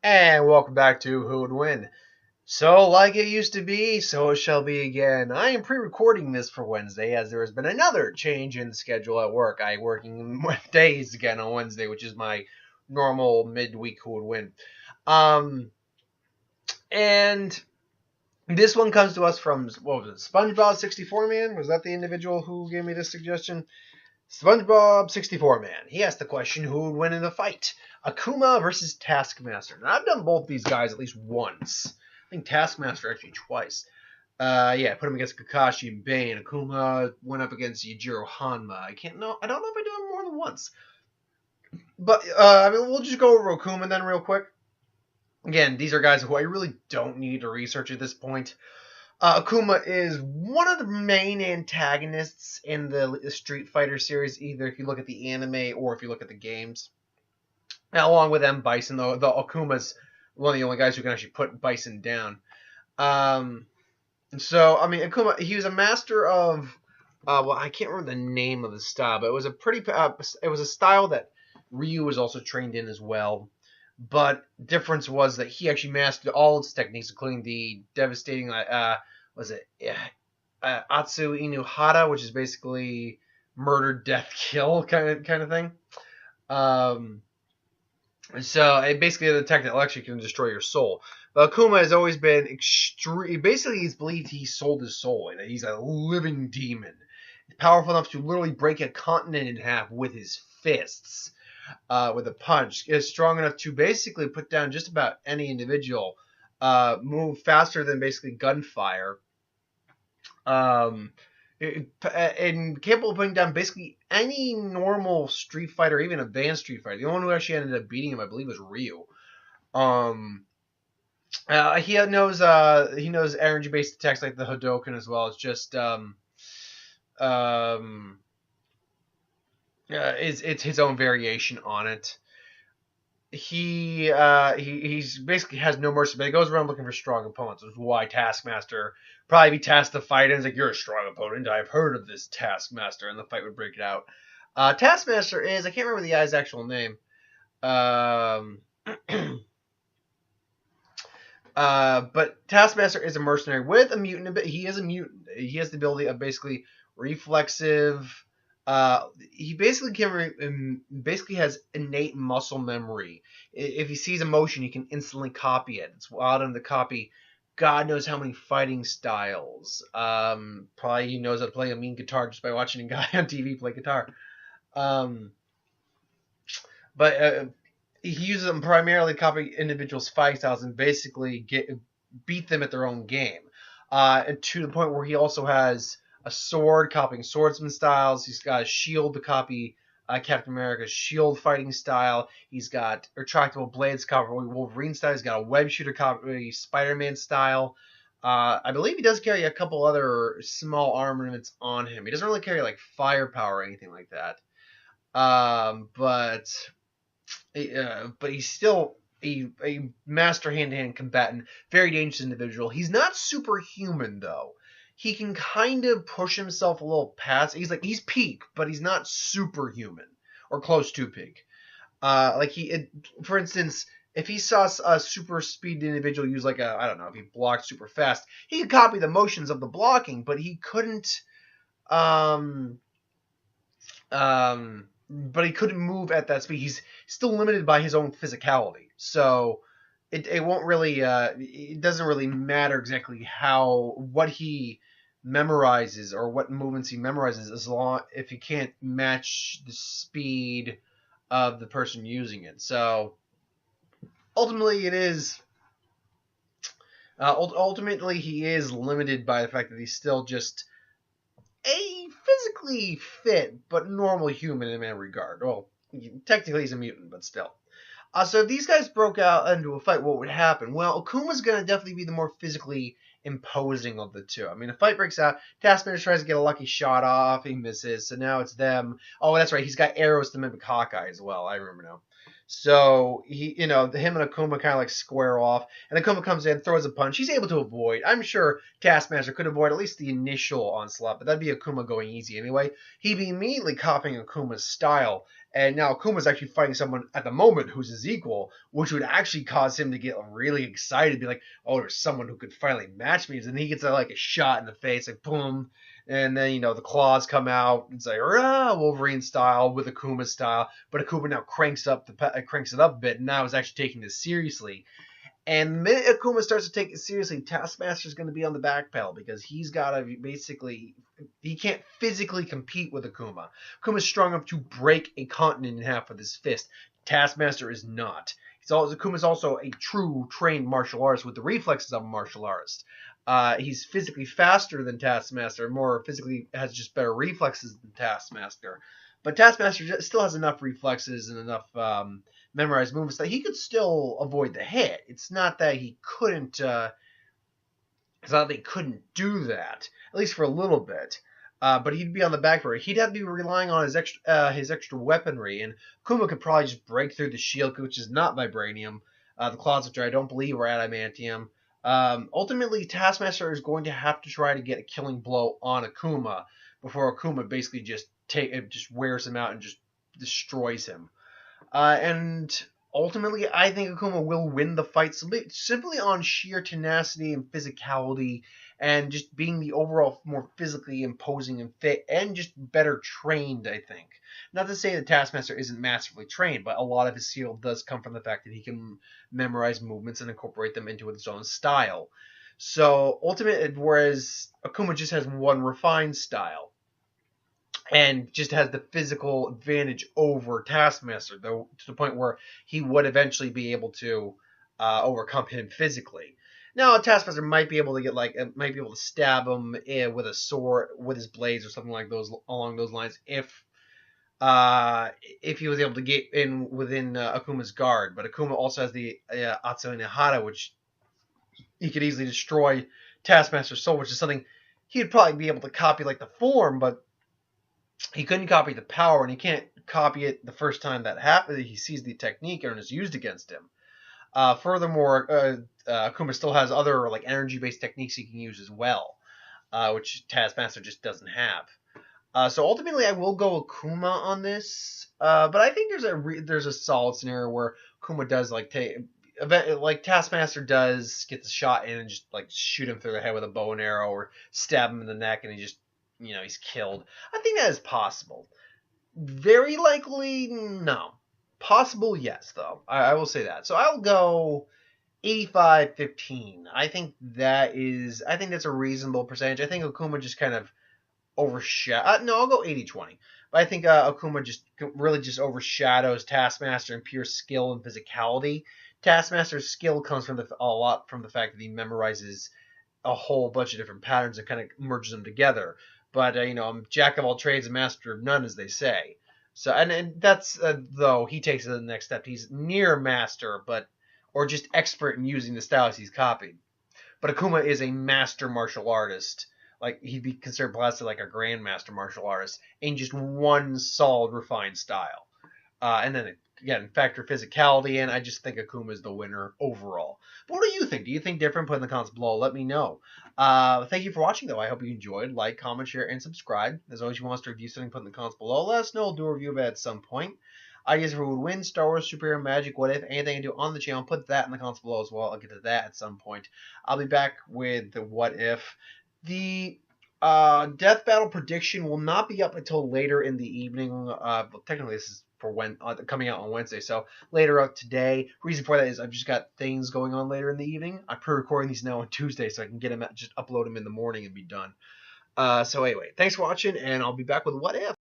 And welcome back to Who Would Win. So, like it used to be, so it shall be again. I am pre-recording this for Wednesday as there has been another change in the schedule at work. I working days again on Wednesday, which is my normal midweek Who Would Win. And this one comes to us from, what was it, SpongeBob 64 Man? Was that the individual who gave me this suggestion? SpongeBob 64 Man. He asked the question, who would win in a fight? Akuma versus Taskmaster. Now, I've done both these guys at least once. I think Taskmaster actually twice. Yeah, put him against Kakashi and Bane. Akuma went up against Yujiro Hanma. I don't know if I do him more than once. But, we'll just go over Akuma then real quick. Again, these are guys who I really don't need to research at this point. Akuma is one of the main antagonists in the Street Fighter series, either if you look at the anime or if you look at the games. Now, along with M. Bison, though, the Akuma's one of the only guys who can actually put Bison down. Akuma, he was a master of, I can't remember the name of the style, but it was it was a style that Ryu was also trained in as well. But difference was that he actually mastered all its techniques, including the devastating, Atsu Inuhara, which is basically murder, death, kill kind of thing. So basically an attack that actually can destroy your soul. But Akuma has always been extreme. Basically, he's believed he sold his soul, and he's a living demon. He's powerful enough to literally break a continent in half with his fists. With a punch, is strong enough to basically put down just about any individual, move faster than basically gunfire, and capable of putting down basically any normal Street Fighter, even advanced Street Fighter. The only one who actually ended up beating him, I believe, was Ryu. He knows energy-based attacks like the Hadoken as well. It's just it's his own variation on it. He's basically has no mercy, but he goes around looking for strong opponents, which is why Taskmaster probably be tasked to fight, and he's like, "You're a strong opponent. I've heard of this Taskmaster," and the fight would break it out. Taskmaster is, I can't remember the guy's actual name. But Taskmaster is a mercenary with a mutant, but he is a mutant. He has the ability of basically reflexive. He basically has innate muscle memory. If he sees a motion, he can instantly copy it. It's allowed him to copy God knows how many fighting styles. Probably he knows how to play a mean guitar just by watching a guy on TV play guitar. He uses them primarily to copy individuals' fighting styles and basically beat them at their own game. And to the point where he also has a sword, copying swordsman styles. He's got a shield to copy Captain America's shield fighting style. He's got retractable blades copying Wolverine style. He's got a web shooter copying Spider-Man style. I believe he does carry a couple other small armaments on him. He doesn't really carry like firepower or anything like that. But he's still a master hand-to-hand combatant, very dangerous individual. He's not superhuman though. He can kind of push himself a little past. He's peak, but he's not superhuman or close to peak. For instance, if he saw a super speed individual use if he blocked super fast, he could copy the motions of the blocking, but he couldn't. But he couldn't move at that speed. He's still limited by his own physicality, so it won't really. It doesn't really matter exactly what he memorizes or what movements he memorizes, as long if he can't match the speed of the person using it. So ultimately, ultimately he is limited by the fact that he's still just a physically fit but normal human in that regard. Well, technically he's a mutant, but still. So if these guys broke out into a fight, what would happen? Well, Akuma's going to definitely be the more physically imposing of the two. I mean, a fight breaks out. Taskmaster tries to get a lucky shot off. He misses. So now it's them. Oh, that's right. He's got arrows to mimic Hawkeye as well. I remember now. So him and Akuma kind of like square off, and Akuma comes in, throws a punch. He's able to avoid. I'm sure Taskmaster could avoid at least the initial onslaught, but that'd be Akuma going easy anyway. He'd be immediately copying Akuma's style, and now Akuma's actually fighting someone at the moment who's his equal, which would actually cause him to get really excited, be like, "Oh, there's someone who could finally match me." And he gets like a shot in the face, like boom. And then, the claws come out. It's like, Wolverine style with Akuma style. But Akuma now cranks it up a bit, and now is actually taking this seriously. And the minute Akuma starts to take it seriously, Taskmaster's going to be on the back pedal because he's got to he can't physically compete with Akuma. Akuma's strong enough to break a continent in half with his fist. Taskmaster is not. Akuma's also a true trained martial artist with the reflexes of a martial artist. He's physically faster than Taskmaster, more physically has just better reflexes than Taskmaster. But Taskmaster still has enough reflexes and enough memorized movements that he could still avoid the hit. It's not that he couldn't. It's not that he couldn't do that, at least for a little bit. But he'd be on the back burner. He'd have to be relying on his extra weaponry, and Kuma could probably just break through the shield, which is not vibranium. The claws, which I don't believe are adamantium. Ultimately, Taskmaster is going to have to try to get a killing blow on Akuma before Akuma basically just wears him out and just destroys him. And ultimately, I think Akuma will win the fight simply on sheer tenacity and physicality, and just being the overall more physically imposing and fit, and just better trained, I think. Not to say that Taskmaster isn't massively trained, but a lot of his skill does come from the fact that he can memorize movements and incorporate them into his own style. So, whereas Akuma just has one refined style, and just has the physical advantage over Taskmaster, though, to the point where he would eventually be able to overcome him physically. Now, Taskmaster might be able to stab him with a sword, with his blades or something like those along those lines, if he was able to get in within Akuma's guard. But Akuma also has the Atsume Hara, which he could easily destroy Taskmaster's soul, which is something he'd probably be able to copy like the form, but he couldn't copy the power, and he can't copy it the first time that happens. He sees the technique and is used against him. Furthermore, Akuma still has other energy-based techniques he can use as well, which Taskmaster just doesn't have. So ultimately, I will go Akuma on this, but I think there's a solid scenario where Akuma does Taskmaster does get the shot in and just shoot him through the head with a bow and arrow, or stab him in the neck, and he just he's killed. I think that is possible. Very likely, no. Possible, yes, though. I will say that. So I'll go 85-15. I think that's a reasonable percentage. I think Akuma just kind of overshadows. No, I'll go 80-20. But I think Akuma just really just overshadows Taskmaster in pure skill and physicality. Taskmaster's skill comes a lot from the fact that he memorizes a whole bunch of different patterns and kind of merges them together. But I'm jack of all trades and master of none, as they say. So and that's though he takes it to the next step. He's near master, or just expert in using the styles he's copied. But Akuma is a master martial artist. He'd be considered blasted like a grandmaster martial artist in just one solid, refined style. And then again, factor physicality in. I just think Akuma is the winner overall. But what do you think? Do you think different? Put in the comments below. Let me know. Thank you for watching, though. I hope you enjoyed. Like, comment, share, and subscribe. As always, if you want us to review something, put in the comments below. Let us know. We'll do a review of it at some point. Ideas for who would win, Star Wars, superhero, magic, what if, anything I do on the channel, put that in the comments below as well. I'll get to that at some point. I'll be back with the what if. The death battle prediction will not be up until later in the evening. Technically, this is for coming out on Wednesday, so later out today. Reason for that is I've just got things going on later in the evening. I'm pre-recording these now on Tuesday, so I can get them just upload them in the morning and be done. So anyway, thanks for watching, and I'll be back with what if.